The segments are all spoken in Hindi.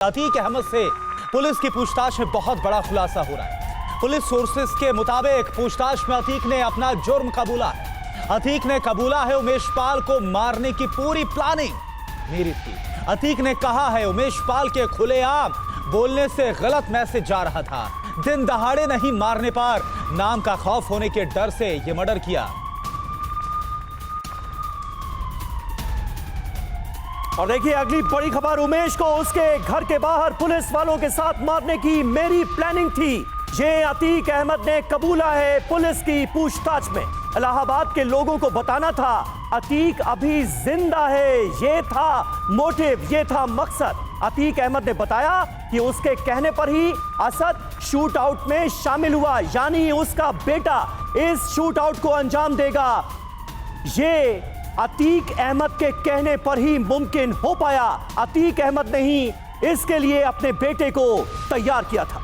अतीक अहमद से पुलिस की पूछताछ में बहुत बड़ा खुलासा हो रहा है। पुलिस सोर्सेस के मुताबिक पूछताछ में अतीक ने अपना जुर्म कबूला है। अतीक ने कबूला है उमेश पाल को मारने की पूरी प्लानिंग मेरी थी। अतीक ने कहा है उमेश पाल के खुलेआम बोलने से गलत मैसेज जा रहा था। दिन दहाड़े नहीं मारने पर नाम का खौफ होने के डर से यह मर्डर किया। और देखिए अगली बड़ी खबर, उमेश को उसके घर के बाहर पुलिस वालों के साथ मारने की मेरी प्लानिंग थी। ये अतीक अहमद ने कबूला है पुलिस की पूछताछ में। इलाहाबाद के लोगों को बताना था अतीक अभी जिंदा है, ये था मोटिव, ये था मकसद। अतीक अहमद ने बताया कि उसके कहने पर ही असद शूट आउट में शामिल हुआ, यानी उसका बेटा इस शूट आउट को अंजाम देगा। ये अतीक अहमद के कहने पर ही मुमकिन हो पाया। अतीक अहमद ने ही इसके लिए अपने बेटे को तैयार किया था।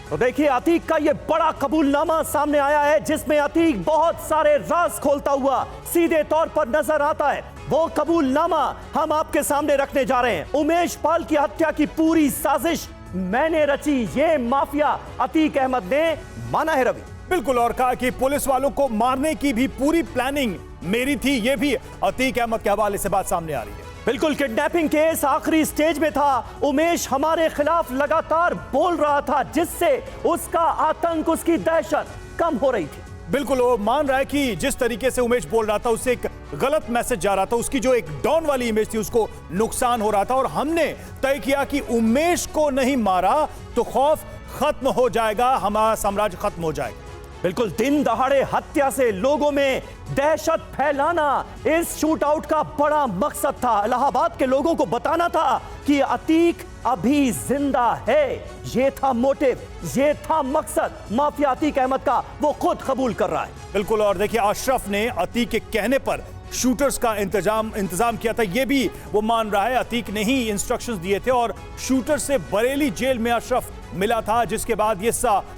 तो देखिए अतीक का यह बड़ा कबूलनामा सामने आया है, जिसमें अतीक बहुत सारे राज खोलता हुआ सीधे तौर पर नजर आता है। वो कबूलनामा हम आपके सामने रखने जा रहे हैं। उमेश पाल की हत्या की पूरी साजिश मैंने रची, ये माफिया अतीक अहमद ने माना है रवि। बिल्कुल, और कहा कि पुलिस वालों को मारने की भी पूरी प्लानिंग मेरी थी। ये भी अतीक अहमद के हवाले से बात सामने आ रही है। बिल्कुल, किडनैपिंग केस आखिरी स्टेज में था। उमेश हमारे खिलाफ लगातार बोल रहा था, जिससे उसका आतंक, उसकी दहशत कम हो रही थी। बिल्कुल, वो मान रहा है कि जिस तरीके से उमेश बोल रहा था उससे एक गलत मैसेज जा रहा था। उसकी जो एक डॉन वाली इमेज थी उसको नुकसान हो रहा था। और हमने तय किया कि उमेश को नहीं मारा तो खौफ खत्म हो जाएगा, हमारा साम्राज्य खत्म हो जाएगा। बिल्कुल, दिन दहाड़े हत्या से लोगों में दहशत फैलाना इस शूट आउट का बड़ा मकसद था। इलाहाबाद के लोगों को बताना था कि अतीक अभी जिंदा है, ये था मोटिव, ये था मकसद माफिया अतीक अहमद का, वो खुद कबूल कर रहा है। बिल्कुल, और देखिए अशरफ ने अतीक के कहने पर शूटर्स का इंतजाम किया था, ये भी वो मान रहा है। अतीक ने ही इंस्ट्रक्शंस दिए थे और शूटर से बरेली जेल में अशरफ मिला था, जिसके बाद ये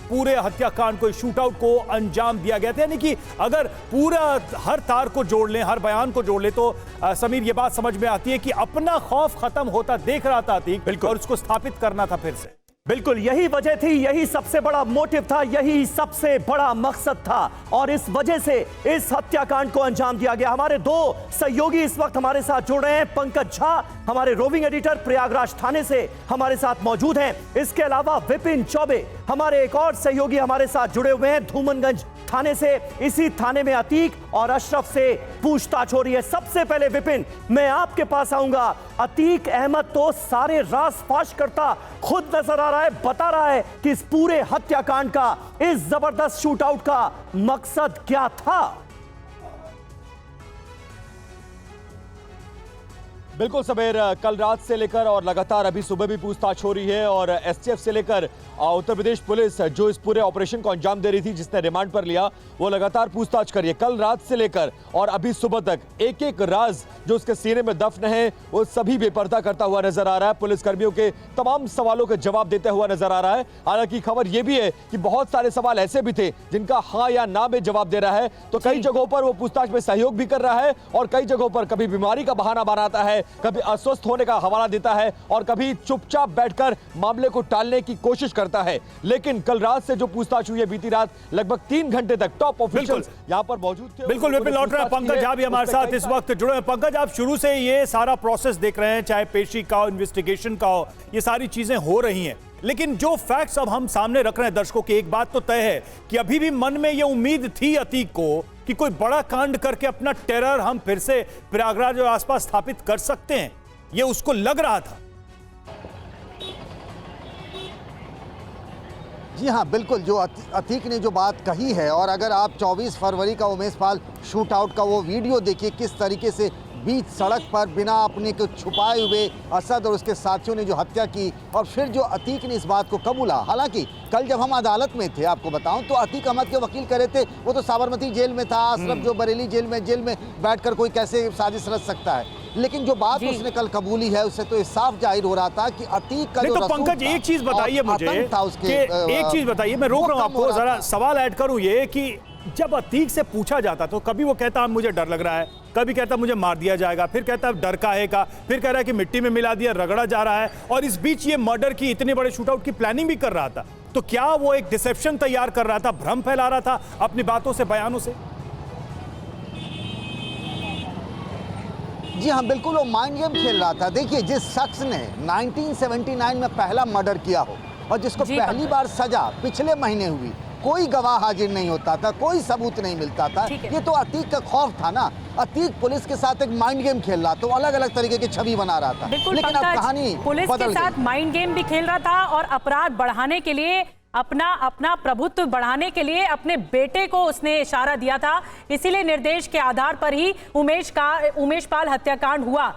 पूरे हत्याकांड को, शूट आउट को अंजाम दिया गया था। यानी कि अगर पूरा हर तार को जोड़ लें, हर बयान को जोड़ लें तो समीर ये बात समझ में आती है कि अपना खौफ खत्म होता देख रहा था अतीक और उसको स्थापित करना था फिर से। बिल्कुल, यही वजह थी, यही सबसे बड़ा मोटिव था, यही सबसे बड़ा मकसद था और इस वजह से इस हत्याकांड को अंजाम दिया गया। हमारे दो सहयोगी इस वक्त हमारे साथ जुड़ रहे हैं। पंकज झा हमारे रोविंग एडिटर प्रयागराज थाने से हमारे साथ मौजूद हैं। इसके अलावा विपिन चौबे हमारे एक और सहयोगी हमारे साथ जुड़े हुए हैं धूमनगंज थाने से। इसी थाने में अतीक और अशरफ से पूछताछ हो रही है। सबसे पहले विपिन, मैं आपके पास आऊंगा। अतीक अहमद तो सारे राज फाश करता खुद नजर आ रहा है, बता रहा है कि इस पूरे हत्याकांड का, इस जबरदस्त शूट आउट का मकसद क्या था। बिल्कुल सबेर, कल रात से लेकर और लगातार अभी सुबह भी पूछताछ हो रही है और एसटीएफ से लेकर उत्तर प्रदेश पुलिस जो इस पूरे ऑपरेशन को अंजाम दे रही थी, जिसने रिमांड पर लिया, वो लगातार पूछताछ कर रही है। कल रात से लेकर और अभी सुबह तक एक एक राज जो उसके सीने में दफन है वो सभी बेपर्दा करता हुआ नजर आ रहा है। पुलिस कर्मियों के तमाम सवालों के जवाब देता हुआ नजर आ रहा है। हालांकि खबर यह भी है कि बहुत सारे सवाल ऐसे भी थे जिनका हाँ या ना में जवाब दे रहा है। तो कई जगहों पर वो पूछताछ में सहयोग भी कर रहा है और कई जगहों पर कभी बीमारी का बहाना बनाता है, कभी अस्वस्थ होने का हवाला देता है और कभी चुपचाप बैठकर मामले को टालने की कोशिश करता है। लेकिन कल रात से जो पूछताछ हुई है, बीती रात लगभग 3 घंटे तक टॉप ऑफिशियल्स यहां पर मौजूद थे। बिल्कुल विपिन लौट रहा है। पंकज झा भी हमारे साथ इस वक्त जुड़े हैं। पंकज, आप शुरू से ये सारा प्रोसेस देख रहे हैं, चाहे पेशी का हो, इन्वेस्टिगेशन का हो, ये सारी चीजें हो रही हैं। लेकिन जो फैक्ट्स अब हम सामने रख रहे हैं दर्शकों के, एक बात तो तय है कि अभी भी मन में ये उम्मीद थी अतीक को कि कोई बड़ा कांड करके अपना टेरर हम फिर से प्रयागराज और आसपास स्थापित कर सकते हैं, ये उसको लग रहा था। जी हाँ, बिल्कुल, जो अतीक ने जो बात कही है, और अगर आप 24 फरवरी का उमेश पाल शूट आउट का वो वीडियो देखिए, किस तरीके से बीच सड़क पर बिना अपने को छुपाए हुए असद और उसके साथियों ने जो हत्या की, और फिर जो अतीक ने इस बात को कबूला। हालांकि कल जब हम अदालत में थे, आपको बताऊं, तो अतीक अहमद के वकील कह रहे थे वो तो साबरमती जेल में था, अशरफ जो बरेली जेल में बैठकर कोई कैसे साजिश रच सकता है। लेकिन जो बात उसने कल कबूली है, उससे तो ये साफ जाहिर हो रहा था कि अतीक का जो तो पंकज एक चीज बताइए मुझे, था उसके, एक चीज बताइए, मैं रोक रहा हूं आपको, जरा सवाल ऐड करूं ये कि जब अतीक से पूछा जाता तो कभी वो कहता मुझे डर लग रहा है, कभी कहता मुझे मार दिया जाएगा, फिर कहता डर काहे का, फिर कह रहा है कि मिट्टी में मिला दिया, रगड़ा जा रहा है, और इस बीच ये मर्डर की इतने बड़े शूटआउट की प्लानिंग भी कर रहा था। तो क्या वो एक डिसेप्शन तैयार कर रहा था, भ्रम फैला रहा था अपनी बातों से, बयानों से? जी हाँ, बिल्कुल वो माइंड गेम खेल रहा था। देखिए, जिस शख्स ने 1979 में पहला मर्डर किया हो और जिसको पहली बार सजा पिछले महीने हुई, कोई गवाह हाजिर नहीं होता था, कोई सबूत नहीं मिलता था, ये तो अतीक का खौफ था ना। अतीक पुलिस के साथ एक माइंड गेम खेल रहा था, तो अलग अलग तरीके की छवि बना रहा था। लेकिन अब कहानी पुलिस के साथ माइंड गेम भी खेल रहा था और अपराध बढ़ाने के लिए, अपना प्रभुत्व बढ़ाने के लिए अपने बेटे को उसने इशारा दिया था। इसीलिए निर्देश के आधार पर ही उमेश पाल हत्याकांड हुआ।